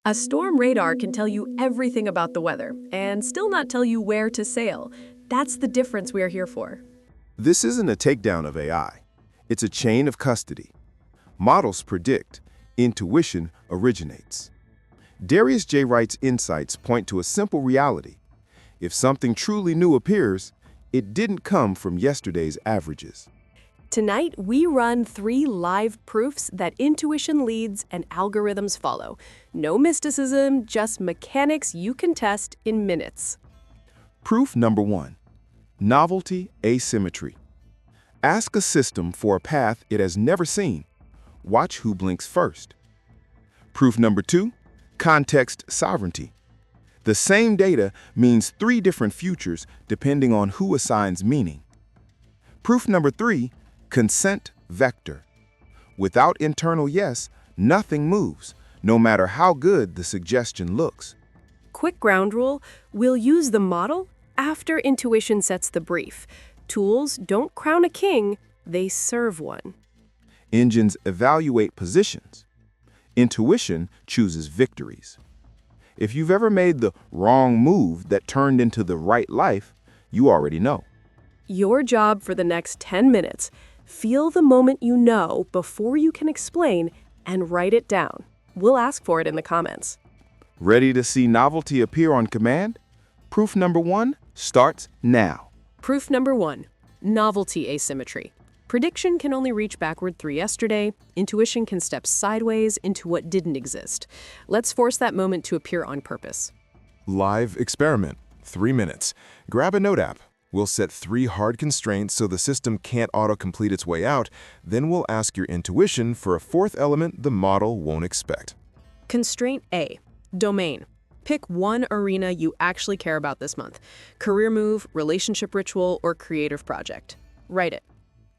A storm radar can tell you everything about the weather and still not tell you where to sail. That's the difference we are here for. This isn't a takedown of AI. It's a chain of custody. Models predict. Intuition originates. Darius J Wright's insights point to a simple reality. If something truly new appears, it didn't come from yesterday's averages. Tonight, we run 3 live proofs that intuition leads and algorithms follow. No mysticism, just mechanics you can test in minutes. Proof number 1. Novelty asymmetry. Ask a system for a path it has never seen. Watch who blinks first. Proof number 2. Context sovereignty. The same data means 3 different futures depending on who assigns meaning. Proof number 3. Consent vector. Without internal yes, nothing moves, no matter how good the suggestion looks. Quick ground rule, we'll use the model after intuition sets the brief. Tools don't crown a king, they serve one. Engines evaluate positions. Intuition chooses victories. If you've ever made the wrong move that turned into the right life, you already know. Your job for the next 10 minutes, feel the moment you know before you can explain and write it down. We'll ask for it in the comments. Ready to see novelty appear on command? Proof number 1 starts now. Proof number 1, novelty asymmetry. Prediction can only reach backward 3 yesterday. Intuition can step sideways into what didn't exist. Let's force that moment to appear on purpose. Live experiment, 3 minutes. Grab a note app. We'll set 3 hard constraints so the system can't auto-complete its way out. Then we'll ask your intuition for a 4th element the model won't expect. Constraint A, domain. Pick one arena you actually care about this month. Career move, relationship ritual, or creative project. Write it.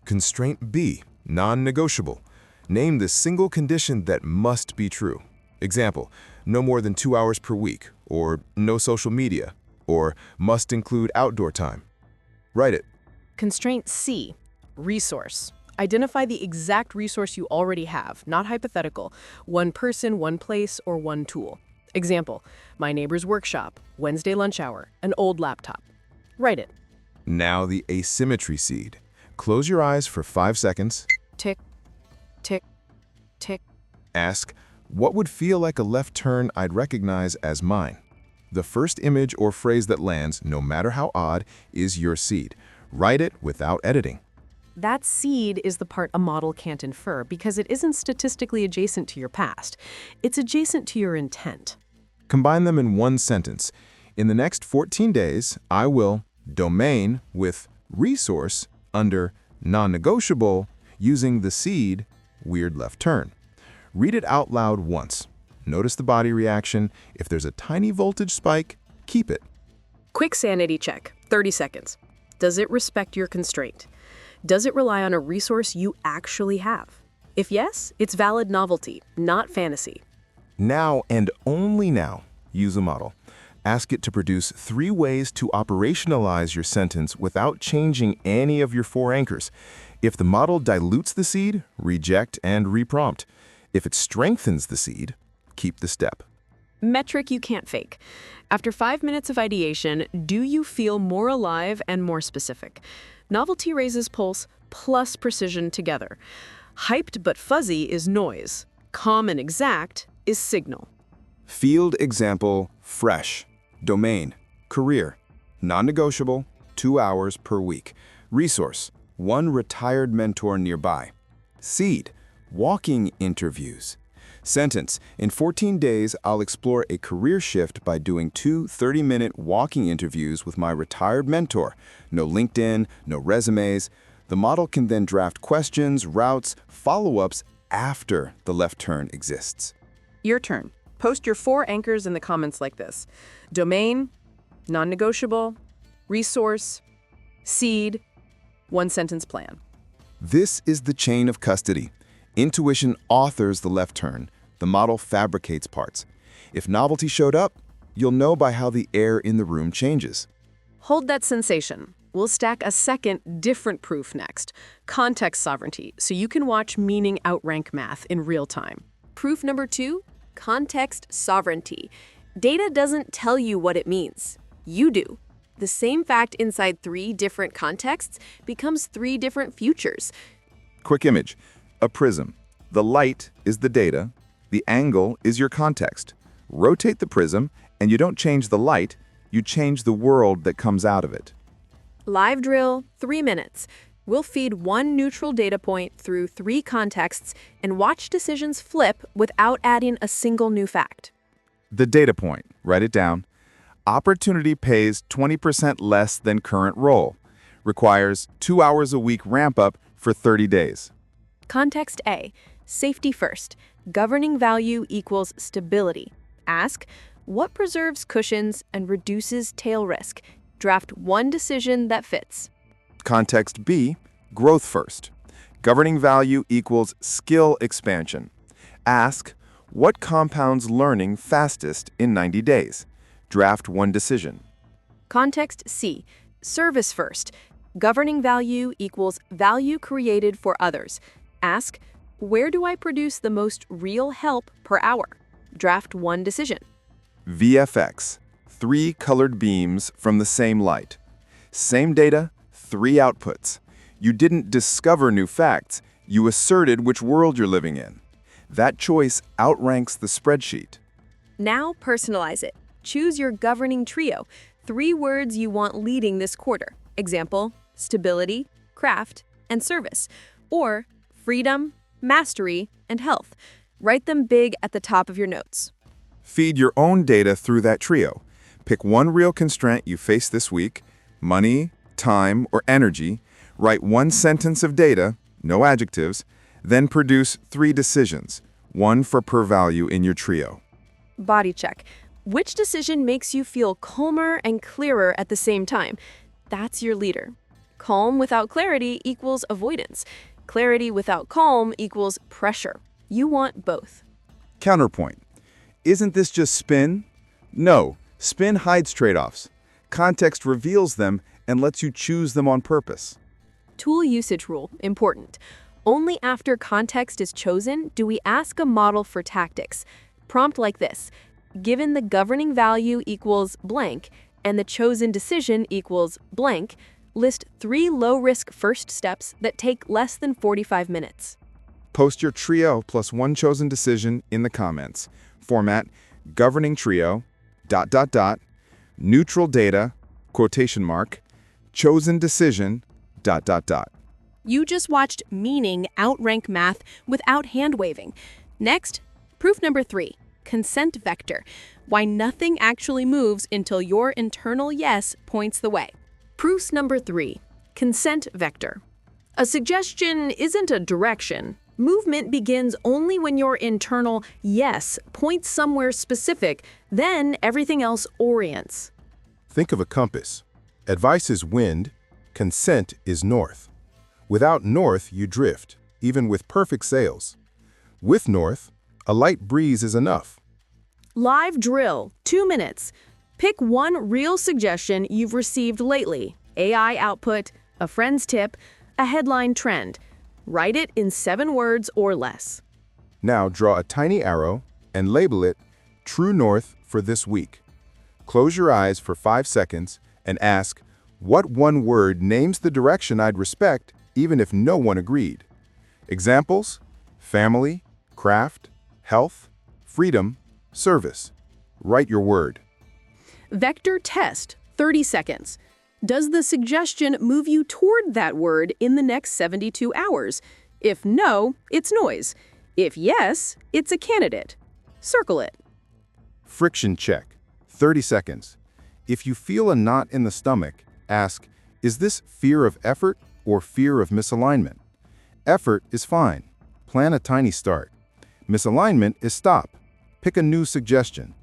Constraint B, non-negotiable. Name the single condition that must be true. Example, no more than 2 hours per week, or no social media, or must include outdoor time. Write it. Constraint C, resource. Identify the exact resource you already have, not hypothetical. One person, one place, or one tool. Example, my neighbor's workshop, Wednesday lunch hour, an old laptop. Write it. Now the asymmetry seed. Close your eyes for 5 seconds. Tick, tick, tick. Ask, what would feel like a left turn I'd recognize as mine? The first image or phrase that lands, no matter how odd, is your seed. Write it without editing. That seed is the part a model can't infer because it isn't statistically adjacent to your past. It's adjacent to your intent. Combine them in one sentence. In the next 14 days, I will domain with resource under non-negotiable using the seed weird left turn. Read it out loud once. Notice the body reaction. If there's a tiny voltage spike, keep it. Quick sanity check, 30 seconds. Does it respect your constraint? Does it rely on a resource you actually have? If yes, it's valid novelty, not fantasy. Now and only now, use a model. Ask it to produce 3 ways to operationalize your sentence without changing any of your 4 anchors. If the model dilutes the seed, reject and reprompt. If it strengthens the seed, keep the step. Metric you can't fake. After 5 minutes of ideation, do you feel more alive and more specific? Novelty raises pulse plus precision together. Hyped but fuzzy is noise. Calm and exact is signal. Field example, fresh. Domain, career. Non-negotiable, 2 hours per week. Resource, 1 retired mentor nearby. Seed, walking interviews. Sentence, in 14 days, I'll explore a career shift by doing 2 30-minute walking interviews with my retired mentor. No LinkedIn, no resumes. The model can then draft questions, routes, follow-ups after the left turn exists. Your turn. Post your 4 anchors in the comments like this. Domain, non-negotiable, resource, seed, 1-sentence plan. This is the chain of custody. Intuition authors the left turn. The model fabricates parts. If novelty showed up, you'll know by how the air in the room changes. Hold that sensation. We'll stack a second, different proof next. Context sovereignty, so you can watch meaning outrank math in real time. Proof number 2, context sovereignty. Data doesn't tell you what it means. You do. The same fact inside 3 different contexts becomes 3 different futures. Quick image. A prism. The light is the data. The angle is your context. Rotate the prism, and you don't change the light, you change the world that comes out of it. Live drill, 3 minutes. We'll feed 1 neutral data point through 3 contexts and watch decisions flip without adding a single new fact. The data point. Write it down. Opportunity pays 20% less than current role. Requires 2 hours a week ramp up for 30 days. Context A, safety first. Governing value equals stability. Ask, what preserves cushions and reduces tail risk? Draft 1 decision that fits. Context B, growth first. Governing value equals skill expansion. Ask, what compounds learning fastest in 90 days? Draft 1 decision. Context C, service first. Governing value equals value created for others. Ask, where do I produce the most real help per hour? Draft 1 decision. VFX, 3 colored beams from the same light. Same data, 3 outputs. You didn't discover new facts, you asserted which world you're living in. That choice outranks the spreadsheet. Now personalize it. Choose your governing trio, 3 words you want leading this quarter. Example, stability, craft, and service. Or freedom, mastery, and health. Write them big at the top of your notes. Feed your own data through that trio. Pick 1 real constraint you face this week, money, time, or energy. Write 1 sentence of data, no adjectives, then produce 3 decisions, 1 for per value in your trio. Body check. Which decision makes you feel calmer and clearer at the same time? That's your leader. Calm without clarity equals avoidance. Clarity without calm equals pressure. You want both. Counterpoint. Isn't this just spin? No, spin hides trade-offs. Context reveals them and lets you choose them on purpose. Tool usage rule, important. Only after context is chosen do we ask a model for tactics. Prompt like this: given the governing value equals blank and the chosen decision equals blank, list 3 low-risk first steps that take less than 45 minutes. Post your trio plus 1 chosen decision in the comments. Format, governing trio, ... neutral data, quotation mark, chosen decision, ... You just watched meaning outrank math without hand-waving. Next, proof number 3, consent vector. Why nothing actually moves until your internal yes points the way. Proofs number 3, consent vector. A suggestion isn't a direction. Movement begins only when your internal yes points somewhere specific, then everything else orients. Think of a compass. Advice is wind, consent is north. Without north, you drift, even with perfect sails. With north, a light breeze is enough. Live drill, 2 minutes. Pick 1 real suggestion you've received lately. AI output, a friend's tip, a headline trend. Write it in 7 words or less. Now draw a tiny arrow and label it True North for this week. Close your eyes for 5 seconds and ask, what 1 word names the direction I'd respect even if no one agreed? Examples: family, craft, health, freedom, service. Write your word. Vector test, 30 seconds. Does the suggestion move you toward that word in the next 72 hours? If no, it's noise. If yes, it's a candidate. Circle it. Friction check, 30 seconds. If you feel a knot in the stomach, ask, is this fear of effort or fear of misalignment? Effort is fine. Plan a tiny start. Misalignment is stop. Pick a new suggestion.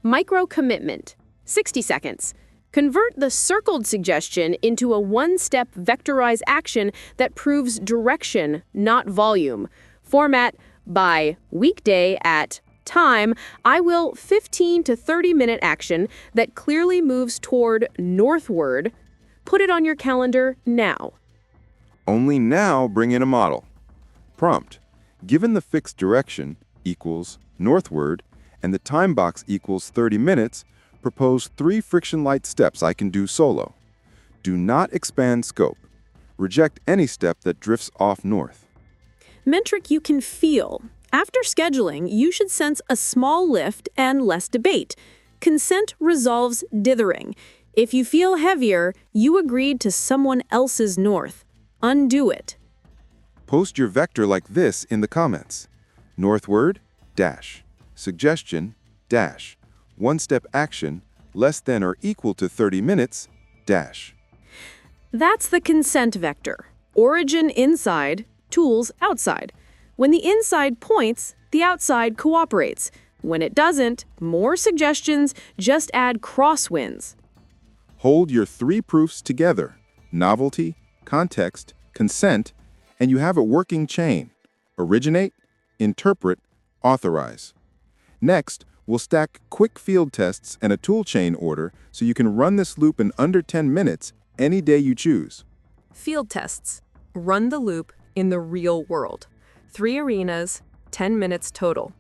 Micro commitment, 60 seconds. Convert the circled suggestion into a 1-step vectorize action that proves direction, not volume. Format by weekday at time, I will 15 to 30 minute action that clearly moves toward northward. Put it on your calendar now. Only now bring in a model. Prompt, given the fixed direction equals northward, and the time box equals 30 minutes, propose 3 friction-light steps I can do solo. Do not expand scope. Reject any step that drifts off north. Metric you can feel. After scheduling, you should sense a small lift and less debate. Consent resolves dithering. If you feel heavier, you agreed to someone else's north. Undo it. Post your vector like this in the comments. Northward, dash. Suggestion, dash. One-step action, less than or equal to 30 minutes, dash. That's the consent vector. Origin inside, tools outside. When the inside points, the outside cooperates. When it doesn't, more suggestions, just add crosswinds. Hold your 3 proofs together, novelty, context, consent, and you have a working chain. Originate, interpret, authorize. Next, we'll stack quick field tests and a toolchain order so you can run this loop in under 10 minutes any day you choose. Field tests. Run the loop in the real world. 3 arenas, 10 minutes total.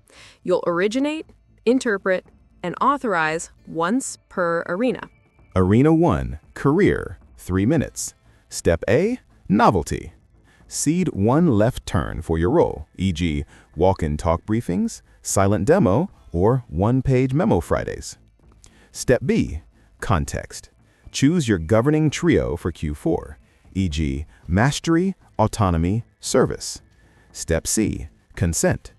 You'll originate, interpret, and authorize once per arena. Arena 1, career, 3 minutes. Step A, novelty. Seed 1 left turn for your role, e.g. walk-and-talk briefings, silent demo, or one-page memo Fridays. Step B, context. Choose your governing trio for Q4, e.g. mastery, autonomy, service. Step C, consent.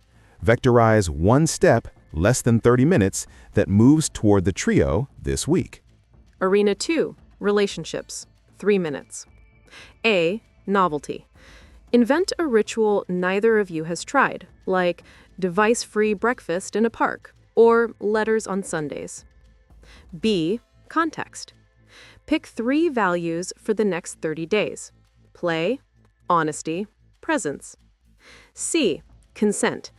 Vectorize 1 step, less than 30 minutes, that moves toward the trio this week. Arena 2, relationships, 3 minutes. A, novelty. Invent a ritual neither of you has tried, like device-free breakfast in a park or letters on Sundays. B, context. Pick 3 values for the next 30 days. Play, honesty, presence. C, consent.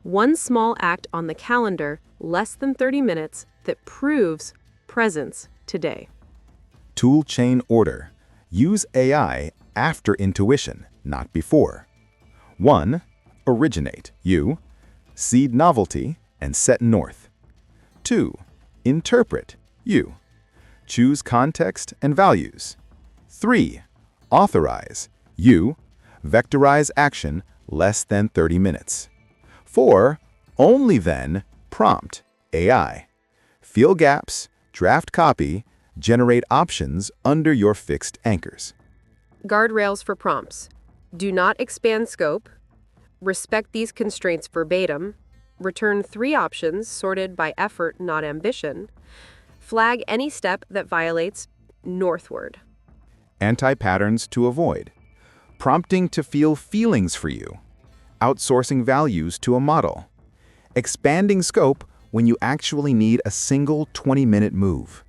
1 small act on the calendar, less than 30 minutes, that proves presence today. Tool chain order. Use AI after intuition, not before. 1. Originate, you. Seed novelty and set north. 2. Interpret, you. Choose context and values. 3. Authorize, you. Vectorize action, less than 30 minutes. 4. Only then, prompt, AI. Fill gaps, draft copy, generate options under your fixed anchors. Guardrails for prompts. Do not expand scope. Respect these constraints verbatim. Return 3 options sorted by effort, not ambition. Flag any step that violates northward. Anti-patterns to avoid. Prompting to feel feelings for you. Outsourcing values to a model. Expanding scope when you actually need a single 20-minute move.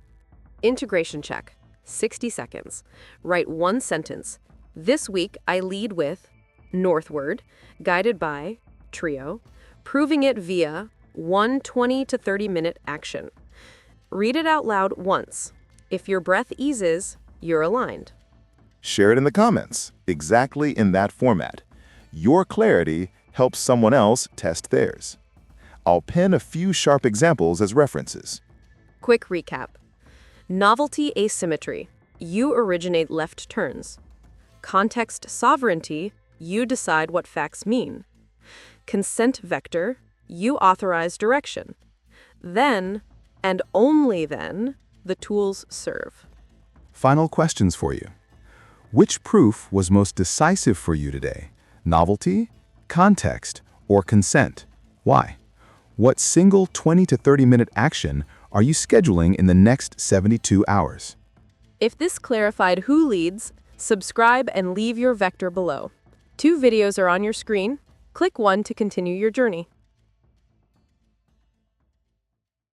Integration check. 60 seconds. Write 1 sentence. This week I lead with northward, guided by trio, proving it via 1 20 to 30-minute action. Read it out loud once. If your breath eases, you're aligned. Share it in the comments, exactly in that format. Your clarity helps someone else test theirs. I'll pin a few sharp examples as references. Quick recap. Novelty asymmetry. You originate left turns. Context sovereignty. You decide what facts mean. Consent vector. You authorize direction. Then, and only then, the tools serve. Final questions for you. Which proof was most decisive for you today? Novelty, context, or consent? Why? What single 20 to 30-minute action are you scheduling in the next 72 hours? If this clarified who leads, subscribe and leave your vector below. 2 videos are on your screen. Click one to continue your journey.